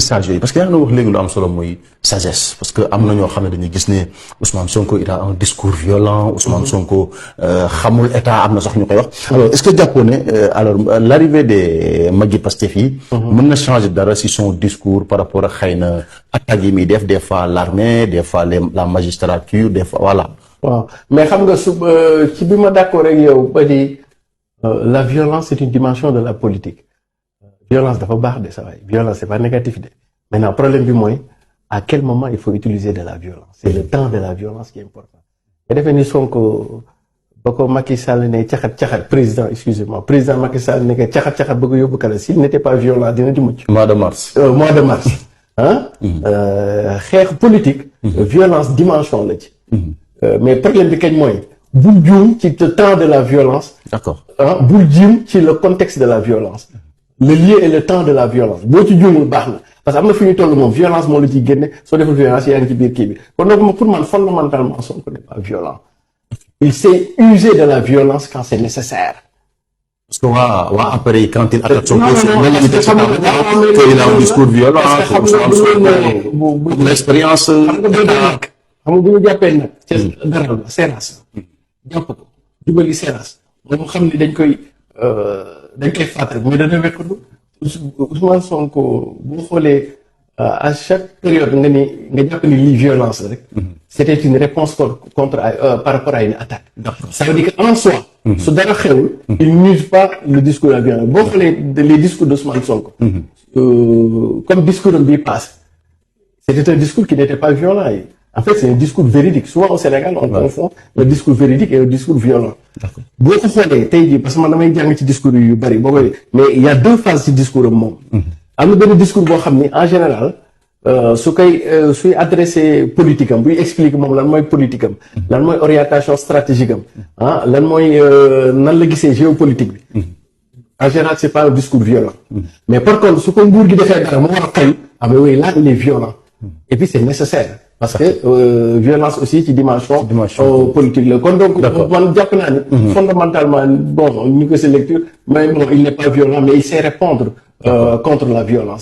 stage yooyu parce que yaa ngi wax léegi lu am solo muy sagesse parce que am na ñoo xam ne dañuy gis ne Ousmane Sonko il a un discours violent Ousmane Sonko xamul état am na sax ñu koy wax. alors est-ce que jàppoo ne alors l'arrivée des Maggi Pastef yi. mën na changer dara si son discours par rapport ak xëy na attaques yi muy def des fois l'armée des fois la magistrature des fois voilà. waaw mais xam nga ci bi ma d'accord ak yow ba di la violence c'est une dimension de la politique. Violence dafa baax de sa waay violence c'est pas négatif de maintenant problème bi mooy à quel moment il faut utiliser de la violence c'est le temps de la violence qui est important nga defee ni Sonko ba ko Macky Sall ne caxat président Macky Sall ne que caxat bëgg yóbbu kala s'il n'était pas violent dina di mucc mois de mars xeex politique violence dimension la ci mais problème bi kañ mooy bul juum ci le temps de la violence d'accord bul juum ci le contexte de la violence le lieu et le temps de la violence boo ci juumul baax na parce que am na fu ñu toll moom violence moo la ciy génne soo deful violence yaa ngi ci biir kii bi kon donc pour man fondamentalement Sonko n'est pas violent il sait user de la violence quand c'est nécessaire. parce que waa après quand il attaque Sonko il a un discours violent l'expérience xam nga bu ñu jàppee nag ca daral ba Seras jàpp ko jubali Seras moom xam ni dañ koy fàttali mais dana wekkandu Ousmane Sonko boo xoolee à chaque période nga jàpp ni lii violence la rek c'était une réponse contre par rapport à une attaque ça veut dire que en soi su dara xewul il n'use pas le discours de la violence boo xoolee les discours d'Ousmane Sonko comme discours am bii passe c'était un discours qui n'était pas violent en fait c'est un discours véridique souvent au Sénégal on confond le discours véridique et le discours violent boo ko xoolee tey jii parce que man damay jàng ci discours yu bari boo koy mais il y a deux phases ci discours am moom am na benn discours boo xam ni en général suy adressé politique am buy expliquer moom lan mooy politique am lan mooy orientation stratégique am lan mooy nan la gisee géopolitique bi en général c'est pas un discours violent mais par contre su ko nguur gi defee dara mu war a xëy mais oui là il est violent et puis c'est nécessaire parce que violence aussi ci dimension politique la kon donc man jàpp naa ni fondamentalement bon ñu ko sa lecture mais bon il n'est pas violent mais il sait répondre contre la violence